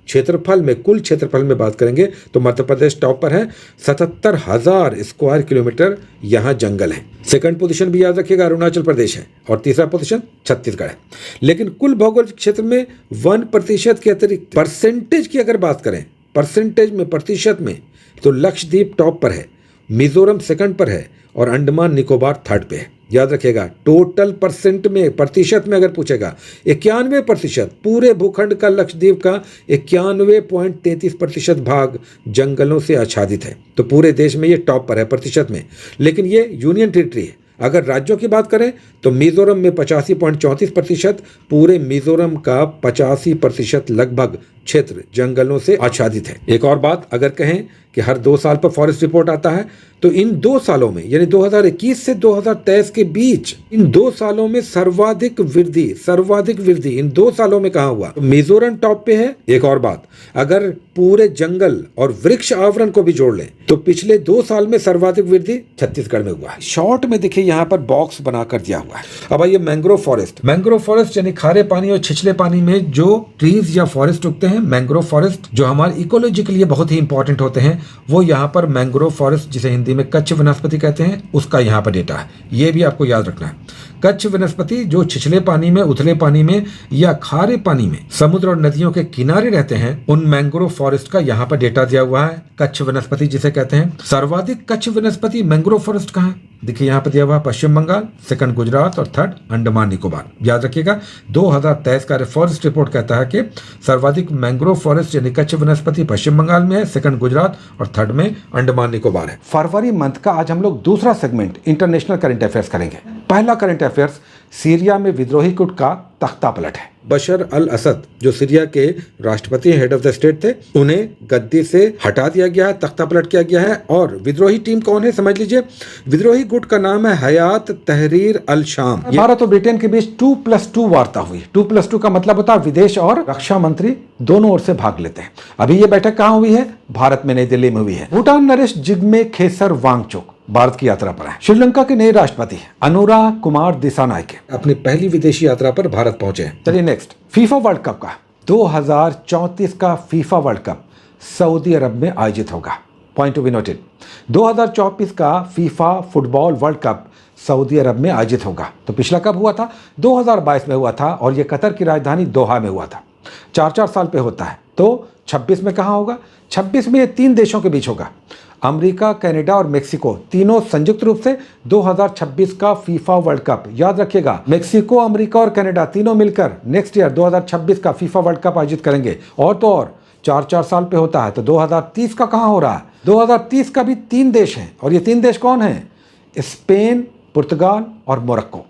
क्षेत्रफल में, कुल क्षेत्रफल में बात करेंगे तो मध्य प्रदेश टॉप पर है, 77,000 स्क्वायर किलोमीटर यहाँ जंगल है। सेकंड पोजीशन भी याद रखिएगा, अरुणाचल प्रदेश है, और तीसरा पोजीशन छत्तीसगढ़ है। लेकिन कुल भौगोलिक क्षेत्र में 1% के अतिरिक्त परसेंटेज की अगर बात करें, परसेंटेज में, प्रतिशत में, तो लक्षद्वीप टॉप पर है, मिजोरम सेकंड पर है, और अंडमान निकोबार थर्ड पे है। याद रखिएगा, टोटल परसेंट में, प्रतिशत में अगर पूछेगा, 91%, पूरे भूखंड का, लक्षद्वीप का 91.33% भाग जंगलों से आच्छादित है। तो पूरे देश में ये टॉप पर है प्रतिशत में। लेकिन ये यूनियन टेरिटरी है। अगर राज्यों की बात करें तो मिजोरम में 85.34%, पूरे मिजोरम का 85% लगभग क्षेत्र जंगलों से आच्छादित है। एक और बात, अगर कहें कि हर 2 साल पर फॉरेस्ट रिपोर्ट आता है, तो इन 2 सालों में, यानी 2021 से 2023 के बीच, इन 2 सालों में सर्वाधिक वृद्धि इन 2 सालों में कहाँ हुआ? तो मिजोरम टॉप पे है। एक और बात, अगर पूरे जंगल और वृक्ष आवरण को भी जोड़ लें तो पिछले 2 साल में सर्वाधिक वृद्धि छत्तीसगढ़ में हुआ है। शॉर्ट में देखिए, यहाँ पर बॉक्स बनाकर दिया हुआ है। अब आइए मैंग्रोव फॉरेस्ट यानी खारे पानी और छिछले पानी में जो ट्रीज या फॉरेस्ट उगते हैं, मैंग्रोव फॉरेस्ट, जो हमारे इकोलॉजी के लिए बहुत ही इंपॉर्टेंट होते हैं, वो यहाँ पर मैंग्रोव फॉरेस्ट, जिसे हिंदी में कच्छ वनस्पति कहते हैं, उसका यहाँ पर डेटा है। ये भी आपको याद रखना है। कच्छ वनस्पति जो छिछले पानी में, उथले पानी में या खारे पानी में, समुद्र और नदियों के किनारे रहते हैं, उन मैंग्रोव फॉरेस्ट का यहाँ पर डेटा दिया हुआ है। कच्छ वनस्पति जिसे कहते हैं। सर्वाधिक कच्छ वनस्पति मैंग्रोव फॉरेस्ट कहाँ है? देखिए यहाँ पर दिया हुआ पश्चिम बंगाल, सेकंड गुजरात और थर्ड अंडमान निकोबार। याद रखिएगा 2023 का फॉरेस्ट रिपोर्ट कहता है कि सर्वाधिक मैंग्रोव फॉरेस्ट यानी कच्छ वनस्पति पश्चिम बंगाल में है, सेकंड गुजरात और थर्ड में अंडमान निकोबार है। फरवरी मंथ का आज हम लोग दूसरा सेगमेंट इंटरनेशनल करंट अफेयर्स करेंगे। पहला करंट अफेयर्स, सीरिया में विद्रोही गुट का तख्ता पलट है। बशर अल असद जो सीरिया के राष्ट्रपति हेड ऑफ द स्टेट थे, उन्हें गद्दी से हटा दिया गया है, तख्ता पलट किया गया है। और विद्रोही टीम कौन है समझ लीजिए, विद्रोही गुट का नाम है हयात तहरीर अल शाम। भारत और ब्रिटेन के बीच 2+2 वार्ता हुई। 2+2 का मतलब होता है विदेश और रक्षा मंत्री दोनों ओर से भाग लेते हैं। अभी ये बैठक कहाँ हुई है? भारत में, नई दिल्ली में हुई है। भूटान नरेश जिग्मे खेसर वांगचुक भारत की यात्रा पर है। श्रीलंका के नए राष्ट्रपति अनुराग कुमार दिसानायके अपनी पहली विदेशी यात्रा पर भारत पहुंचे हैं। चलिए नेक्स्ट, फीफा वर्ल्ड कप का 2034 का FIFA world cup Saudi Arab में आयोजित होगा। पॉइंट टू बी नोटेड, 2024 का FIFA football world cup Saudi Arab में आयोजित होगा। तो पिछला कब हुआ था? 2022 में हुआ था और यह कतर की राजधानी दोहा में हुआ था। 4-4 साल पे होता है। तो 26 में कहाँ होगा? 26 में ये 3 देशों के बीच होगा, अमेरिका, कनाडा और मेक्सिको, तीनों संयुक्त रूप से 2026 का फीफा वर्ल्ड कप। याद रखिएगा, मेक्सिको, अमेरिका और कनाडा तीनों मिलकर नेक्स्ट ईयर 2026 का फीफा वर्ल्ड कप आयोजित करेंगे। और तो और 4-4 साल पे होता है। तो 2030 का कहाँ हो रहा है? 2030 का भी 3 देश हैं। और ये 3 देश कौन हैं? स्पेन, पुर्तगाल और मोरक्को।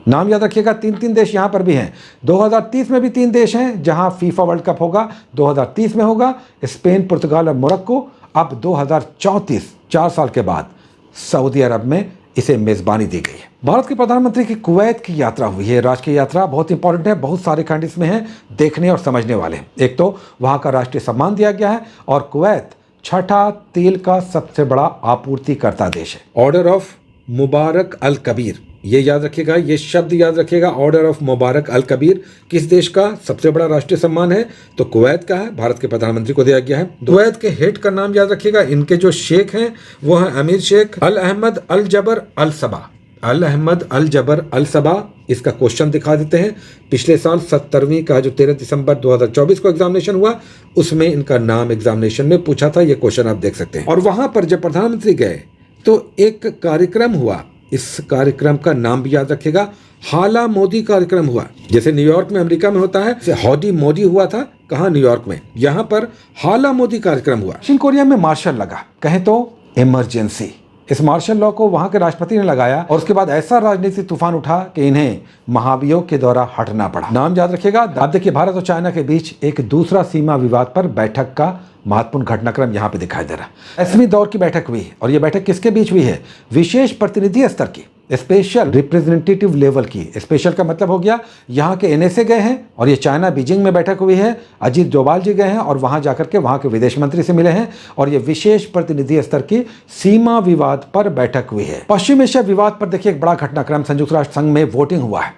नाम याद रखिएगा, 3 देश यहाँ पर भी हैं। 2030 में भी 3 देश हैं जहाँ फीफा वर्ल्ड कप होगा। 2030 में होगा स्पेन, पुर्तगाल और मोरक्को। अब 2034, 4 साल के बाद सऊदी अरब में इसे मेजबानी दी गई है। भारत के प्रधानमंत्री की कुवैत की यात्रा हुई है। राष्ट्रीय यात्रा बहुत इंपॉर्टेंट है, बहुत सारे खंड इसमें हैं देखने और समझने वाले। एक तो वहाँ का राष्ट्रीय सम्मान दिया गया है और कुवैत 6ठा तेल का सबसे बड़ा आपूर्तिकर्ता देश है। ऑर्डर ऑफ मुबारक अल कबीर, ये याद रखिएगा, ये शब्द याद रखिएगा। ऑर्डर ऑफ मुबारक अल कबीर किस देश का सबसे बड़ा राष्ट्रीय सम्मान है? तो कुवैत का है। भारत के प्रधानमंत्री को दिया गया है। कुवैत के हेड का नाम याद रखिएगा। इनके जो शेख हैं वो है अमीर शेख अल अहमद अल जबर अल सबा। अल अहमद अल जबर अल सबा। इसका क्वेश्चन दिखा देते हैं। पिछले साल 17वीं का जो 13 दिसंबर 2024 को एग्जामिनेशन हुआ, उसमें इनका नाम एग्जामिनेशन में पूछा था। ये क्वेश्चन आप देख सकते हैं। और वहां पर जब प्रधानमंत्री गए तो एक कार्यक्रम हुआ। इस कार्यक्रम का नाम भी याद रखिएगा, हाला मोदी कार्यक्रम हुआ। जैसे न्यूयॉर्क में अमेरिका में होता है, जैसे हौडी मोदी हुआ था कहाँ? न्यूयॉर्क में। यहाँ पर हाला मोदी कार्यक्रम हुआ। दक्षिण कोरिया में मार्शल लगा, कहें तो इमरजेंसी। इस मार्शल लॉ को वहां के राष्ट्रपति ने लगाया और उसके बाद ऐसा राजनीतिक तूफान उठा कि इन्हें महाभियोग के द्वारा हटना पड़ा। नाम याद रखिएगा। अब देखिए, भारत और चाइना के बीच एक दूसरा सीमा विवाद पर बैठक का महत्वपूर्ण घटनाक्रम यहाँ पे दिखाई दे रहा है। 8वीं दौर की बैठक हुई और ये बैठक किसके बीच हुई है? विशेष प्रतिनिधि स्तर की, स्पेशल रिप्रेजेंटेटिव लेवल की। स्पेशल का मतलब हो गया यहाँ के NSA गए हैं और ये चाइना बीजिंग में बैठक हुई है। अजीत डोभाल जी गए हैं और वहाँ जाकर के वहाँ के विदेश मंत्री से मिले हैं और ये विशेष प्रतिनिधि स्तर की सीमा विवाद पर बैठक हुई है। पश्चिम एशिया विवाद पर देखिए एक बड़ा घटनाक्रम, संयुक्त राष्ट्र संघ में वोटिंग हुआ है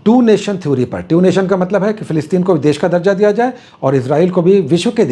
2 नेशन थ्योरी पर। 2 नेशन का मतलब है कि फिलिस्तीन को देश का दर्जा दिया जाए और इजराइल को भी विश्व के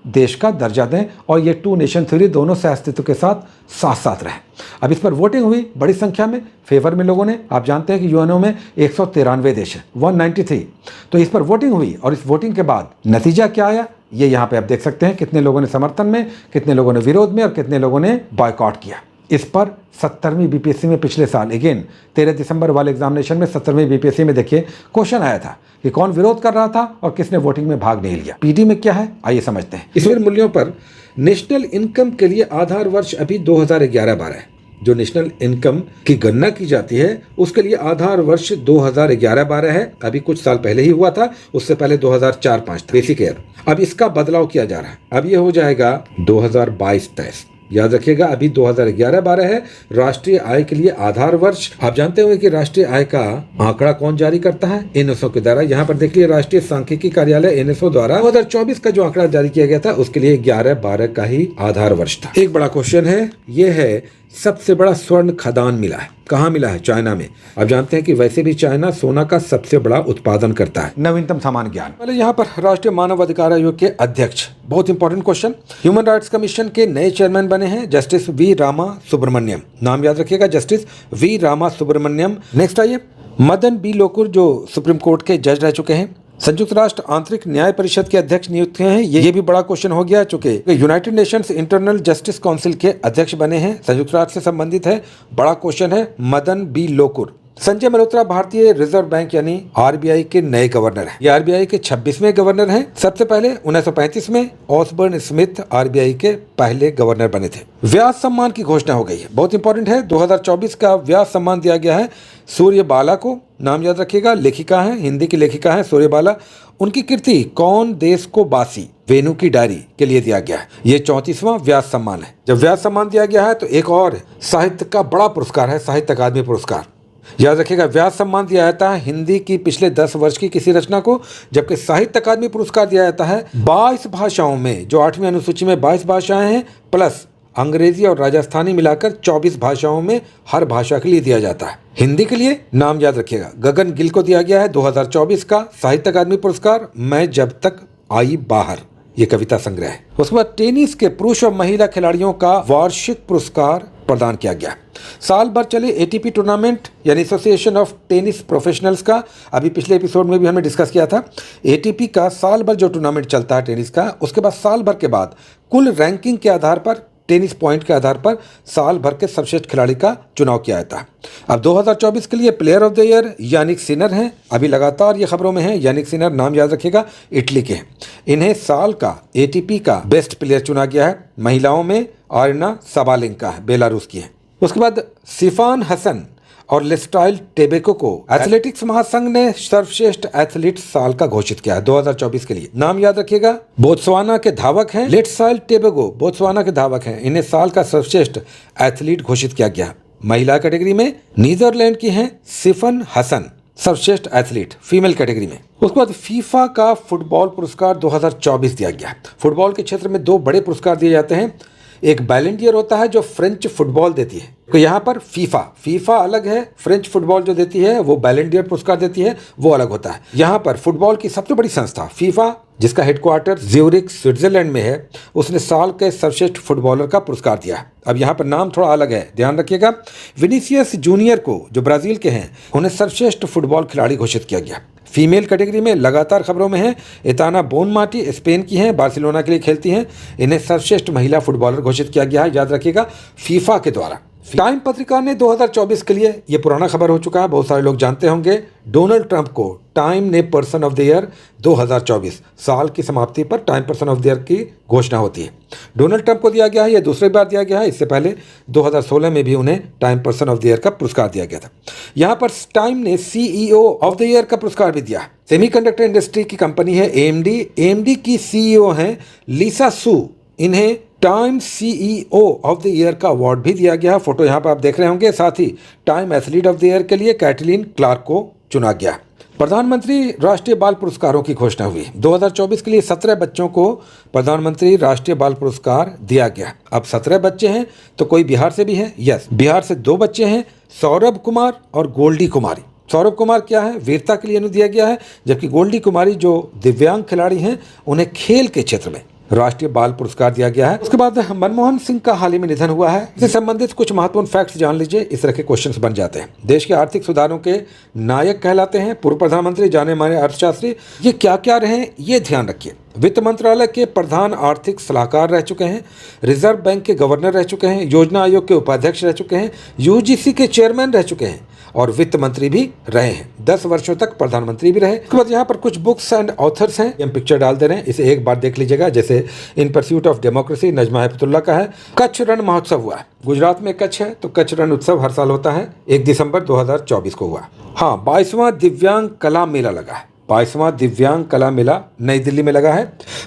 देश का दर्जा दें और ये 2 नेशन थ्योरी दोनों से अस्तित्व के साथ साथ रहे। अब इस पर वोटिंग हुई बड़ी संख्या में, फेवर में लोगों ने। आप जानते हैं कि यूएनओ में 193 देश है, 193। तो इस पर वोटिंग हुई और इस वोटिंग के बाद नतीजा क्या आया ये यहाँ पे आप देख सकते हैं। कितने लोगों ने समर्थन में, कितने लोगों ने विरोध में और कितने लोगों ने बॉयकॉट किया। इस पर 17वीं बीपीएससी में पिछले साल अगेन 13 दिसंबर वाले एग्जामिनेशन में 17वीं बीपीएससी में देखिए क्वेश्चन आया था कि कौन विरोध कर रहा था और किसने वोटिंग में भाग नहीं लिया। पीडी में क्या है आइए समझते हैं। इसमें मूल्यों पर नेशनल इनकम के लिए आधार वर्ष अभी 2011-12 है। जो नेशनल इनकम की गणना की जाती है उसके लिए आधार वर्ष 2011-12 है। अभी कुछ साल पहले ही हुआ था, उससे पहले 2004-5 था बेसिक ईयर। अब इसका बदलाव किया जा रहा है। अब ये हो जाएगा 2022-23। याद रखिएगा अभी 2011-12 है। राष्ट्रीय आय के लिए आधार वर्ष, आप जानते होंगे कि राष्ट्रीय आय का आंकड़ा कौन जारी करता है? NSO के द्वारा। यहाँ पर देख लिया राष्ट्रीय सांख्यिकी कार्यालय NSO द्वारा 2024 का जो आंकड़ा जारी किया गया था उसके लिए 11-12 का ही आधार वर्ष था। एक बड़ा क्वेश्चन है, ये है सबसे बड़ा स्वर्ण खदान मिला है कहाँ मिला है? चाइना में। आप जानते हैं कि वैसे भी चाइना सोना का सबसे बड़ा उत्पादन करता है। नवीनतम सामान्य ज्ञान पहले यहाँ पर राष्ट्रीय मानव अधिकार आयोग के अध्यक्ष, बहुत important question, human rights commission के नए चेयरमैन बने हैं जस्टिस वी रामा सुब्रमण्यम। नाम याद रखिएगा, justice V Rama Subramaniam. Next आइए, मदन बी लोकुर जो सुप्रीम कोर्ट के जज रह चुके हैं, संयुक्त राष्ट्र आंतरिक न्याय परिषद के अध्यक्ष नियुक्त हैं। ये भी बड़ा क्वेश्चन हो गया, चूंकि United Nations internal justice council के अध्यक्ष बने हैं, संयुक्त राष्ट्र से संबंधित है, बड़ा क्वेश्चन है। मदन बी लोकुर। संजय मल्होत्रा भारतीय रिजर्व बैंक यानी आरबीआई के नए गवर्नर हैं। ये आरबीआई के 26वें गवर्नर हैं। सबसे पहले 1935 में ऑसबर्न स्मिथ आरबीआई के पहले गवर्नर बने थे। व्यास सम्मान की घोषणा हो गई है, बहुत इंपॉर्टेंट है। 2024 का व्यास सम्मान दिया गया है सूर्यबाला को। नाम याद रखिएगा, लेखिका है, हिंदी की लेखिका है सूर्यबाला। उनकी कृति कौन देश को बासी वेणु की डायरी के लिए दिया गया है। ये 34वां व्यास सम्मान है। जब व्यास सम्मान दिया गया है तो एक और साहित्य का बड़ा पुरस्कार है, साहित्य अकादमी पुरस्कार। याद रखिएगा, व्यास सम्मान दिया जाता है हिंदी की पिछले 10 वर्ष की किसी रचना को, जबकि साहित्य अकादमी पुरस्कार दिया जाता है 22 भाषाओं में, जो 8वीं अनुसूची में 22 भाषाएं हैं, प्लस अंग्रेजी और राजस्थानी मिलाकर 24 भाषाओं में हर भाषा के लिए दिया जाता है। हिंदी के लिए नाम याद रखिएगा, गगन गिल को दिया गया है 2024 का साहित्य अकादमी पुरस्कार, मैं जब तक आई बाहर, ये कविता संग्रह है। उसके बाद टेनिस के पुरुष और महिला खिलाड़ियों का वार्षिक पुरस्कार प्रदान किया गया। साल भर चले एटीपी टूर्नामेंट यानी एसोसिएशन ऑफ टेनिस प्रोफेशनल्स का, अभी पिछले एपिसोड में भी हमने डिस्कस किया था। एटीपी का साल भर जो टूर्नामेंट चलता है टेनिस का, उसके बाद साल भर के बाद कुल रैंकिंग के आधार पर, टेनिस पॉइंट के आधार पर साल भर के सर्वश्रेष्ठ खिलाड़ी का चुनाव किया जाता है। अब 2024 के लिए player of the year Jannik Sinner हैं। अभी लगातार ये खबरों में है, यानिक सिनर नाम याद रखिएगा, इटली के हैं। इन्हें साल का एटीपी का बेस्ट प्लेयर चुना गया है। महिलाओं में आर्ना साबालेंका है, बेलारूस की है। उसके बाद सिफान हसन और लेस्टाइल टेबेको को एथलेटिक्स महासंघ ने सर्वश्रेष्ठ एथलीट साल का घोषित किया है 2024 के लिए। नाम याद रखिएगा, बोत्सवाना के धावक हैं लेस्टाइल टेबेको, बोत्सवाना के धावक हैं। इन्हें साल का सर्वश्रेष्ठ एथलीट घोषित किया गया। महिला कैटेगरी में नीदरलैंड की हैं सिफन हसन, सर्वश्रेष्ठ एथलीट फीमेल कैटेगरी में। उसके बाद फीफा का फुटबॉल पुरस्कार 2024 दिया गया। फुटबॉल के क्षेत्र में 2 बड़े पुरस्कार दिए जाते हैं। एक बैलन डी ऑर होता है जो फ्रेंच फुटबॉल देती है, तो यहाँ पर फीफा अलग है, फ्रेंच फुटबॉल जो देती है वो बैलन डी ऑर पुरस्कार देती है, वो अलग होता है। यहाँ पर फुटबॉल की सबसे बड़ी संस्था फीफा, जिसका हेडक्वार्टर ज्यूरिख स्विट्जरलैंड में है, उसने साल के सर्वश्रेष्ठ फुटबॉलर का पुरस्कार दिया है। अब यहाँ पर नाम थोड़ा अलग है, ध्यान रखिएगा। विनीसियस जूनियर को, जो ब्राजील के हैं, उन्हें सर्वश्रेष्ठ फुटबॉल खिलाड़ी घोषित किया गया। फीमेल कैटेगरी में लगातार खबरों में है एताना बोनमाटी, स्पेन की हैं, बार्सिलोना के लिए खेलती हैं। इन्हें सर्वश्रेष्ठ महिला फुटबॉलर घोषित किया गया है, याद रखिएगा, फीफा के द्वारा। टाइम पत्रिका ने 2024 के लिए, ये पुराना खबर हो चुका है, बहुत सारे लोग जानते होंगे, डोनाल्ड ट्रंप को टाइम ने पर्सन ऑफ द ईयर 2024, साल की समाप्ति पर time person of the year की घोषणा होती है। डोनाल्ड ट्रंप को दिया गया है, यह दूसरी बार दिया गया है। इससे पहले 2016 में भी उन्हें time person of the year का पुरस्कार दिया गया था। यहाँ पर टाइम ने सीईओ ऑफ द ईयर का पुरस्कार भी दिया। सेमीकंडक्टर इंडस्ट्री की कंपनी है एएमडी की सीईओ हैं लिसा सू, इन्हें time CEO of the year का अवार्ड भी दिया गया। फोटो यहाँ पर आप देख रहे होंगे। साथ ही time athlete of the year के लिए कैटलीन क्लार्क को चुना गया। प्रधानमंत्री राष्ट्रीय बाल पुरस्कारों की घोषणा हुई। 2024 के लिए 17 बच्चों को प्रधानमंत्री राष्ट्रीय बाल पुरस्कार दिया गया। अब 17 बच्चे हैं तो कोई बिहार से भी है। यस, बिहार से 2 बच्चे हैं, सौरभ कुमार और गोल्डी कुमारी। सौरभ कुमार क्या है, वीरता के लिए इन्हें दिया गया है, जबकि गोल्डी कुमारी जो दिव्यांग खिलाड़ी हैं, उन्हें खेल के क्षेत्र में राष्ट्रीय बाल पुरस्कार दिया गया है। उसके बाद मनमोहन सिंह का हाल ही में निधन हुआ है। इससे संबंधित कुछ महत्वपूर्ण फैक्ट्स जान लीजिए, इस तरह के क्वेश्चंस बन जाते हैं। देश के आर्थिक सुधारों के नायक कहलाते हैं पूर्व प्रधानमंत्री, जाने माने अर्थशास्त्री। ये क्या क्या रहे, ये ध्यान रखिए। वित्त मंत्रालय के प्रधान आर्थिक सलाहकार रह चुके हैं, रिजर्व बैंक के गवर्नर रह चुके हैं, योजना आयोग के उपाध्यक्ष रह चुके हैं, यूजीसी के चेयरमैन रह चुके हैं और वित्त मंत्री भी रहे हैं। 10 वर्षों तक प्रधानमंत्री भी रहे। उसके बाद यहाँ पर कुछ बुक्स एंड ऑथर्स हैं, हम पिक्चर डाल दे रहे हैं, इसे एक बार देख लीजिएगा। जैसे in pursuit of democracy, Najma Heptulla का है। कच्छ रण महोत्सव हुआ, गुजरात में कच्छ है तो कच्छ रण उत्सव हर साल होता है, 1 दिसंबर 2024 को हुआ। हाँ, 22वां दिव्यांग कला मेला लगा है। 22वां दिव्यांग कला मेला नई दिल्ली में लगा है।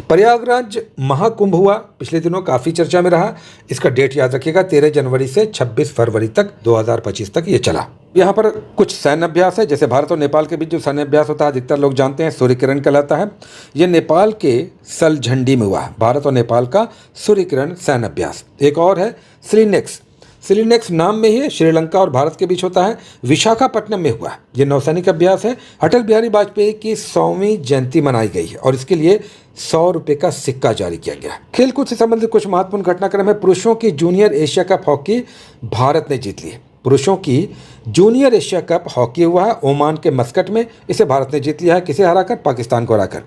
प्रयागराज महाकुंभ हुआ, पिछले दिनों काफ़ी चर्चा में रहा। इसका डेट याद रखिएगा, 13 जनवरी से 26 फरवरी तक 2025 तक ये चला। यहाँ पर कुछ सैन्य अभ्यास है, जैसे भारत और नेपाल के बीच जो सैन्य अभ्यास होता है अधिकतर लोग जानते हैं, सूर्य किरण कहलाता है। ये नेपाल के सलझंडी में हुआ, भारत और नेपाल का सूर्य किरण सैन्य अभ्यास। एक और है सिलिनेक्स, सिलिनेक्स नाम में ही श्रीलंका और भारत के बीच होता है, विशाखापट्टनम में हुआ। ये नौसैनिक अभ्यास है। अटल बिहारी वाजपेयी की 100वीं जयंती मनाई गई है और इसके लिए 100 रुपये का सिक्का जारी किया गया। खेलकूद से संबंधित कुछ महत्वपूर्ण घटनाक्रम है। पुरुषों की junior Asia cup hockey Bharat ने जीत ली है। पुरुषों की जूनियर एशिया कप हॉकी हुआ है ओमान के मस्कट में। इसे भारत ने जीत लिया है, किसे हराकर? पाकिस्तान को हराकर।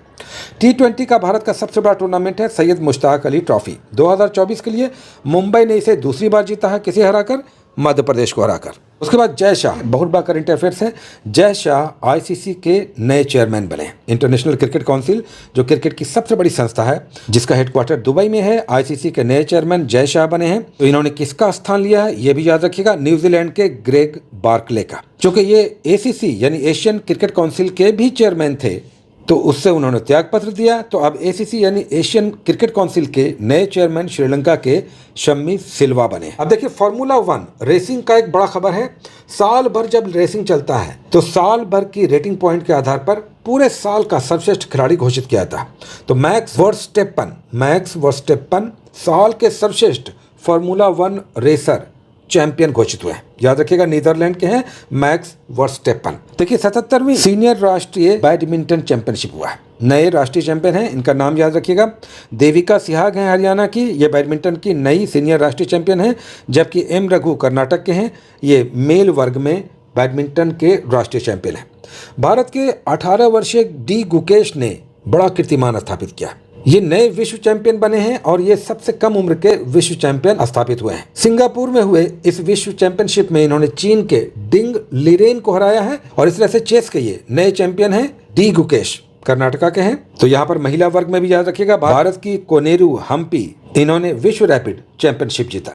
T20 का भारत का सबसे बड़ा टूर्नामेंट है सैयद मुश्ताक अली ट्रॉफी। 2024 के लिए मुंबई ने इसे दूसरी बार जीता है, किसे हराकर? मध्य प्रदेश को हराकर। उसके बाद जय शाह, बहुत बड़ा करंट अफेयर्स है। जय शाह आईसीसी के नए चेयरमैन बने। इंटरनेशनल क्रिकेट काउंसिल जो क्रिकेट की सबसे बड़ी संस्था है, जिसका हेडक्वार्टर दुबई में है, आईसीसी के नए चेयरमैन जय शाह बने हैं। तो इन्होंने किसका स्थान लिया है ये भी याद रखिएगा, न्यूजीलैंड के ग्रेग बार्कले का, क्योंकि ये एसीसी यानी एशियन क्रिकेट काउंसिल के भी चेयरमैन थे, तो उससे उन्होंने त्याग पत्र दिया। तो अब एसीसी यानी एशियन क्रिकेट काउंसिल के नए चेयरमैन श्रीलंका के शम्मी सिल्वा बने। अब देखिए फॉर्मूला 1 रेसिंग का एक बड़ा खबर है। साल भर जब रेसिंग चलता है तो साल भर की रेटिंग पॉइंट के आधार पर पूरे साल का सर्वश्रेष्ठ खिलाड़ी घोषित किया था। तो मैक्स वर्स्टेपन साल के सर्वश्रेष्ठ फॉर्मूला 1 रेसर चैंपियन घोषित हुए हैं। याद रखिएगा नीदरलैंड के हैं मैक्स वर्स्टेपन। देखिए 77वीं सीनियर राष्ट्रीय बैडमिंटन चैंपियनशिप हुआ है। नए राष्ट्रीय चैंपियन हैं, इनका नाम याद रखिएगा, देविका सिहाग हैं हरियाणा की, ये बैडमिंटन की नई सीनियर राष्ट्रीय चैंपियन हैं। जबकि एम रघु कर्नाटक के हैं, ये मेल वर्ग में बैडमिंटन के राष्ट्रीय चैंपियन हैं। भारत के 18 वर्षीय डी गुकेश ने बड़ा कीर्तिमान स्थापित किया। ये नए विश्व चैंपियन बने हैं और ये सबसे कम उम्र के विश्व चैंपियन स्थापित हुए हैं। सिंगापुर में हुए इस विश्व चैंपियनशिप में इन्होंने चीन के डिंग लिरेन को हराया है और इस तरह से चेस के ये नए चैंपियन हैं। डी गुकेश कर्नाटका के हैं। तो यहाँ पर महिला वर्ग में भी याद रखिएगा, भारत की कोनेरू हम्पी, इन्होंने विश्व रैपिड चैंपियनशिप जीता।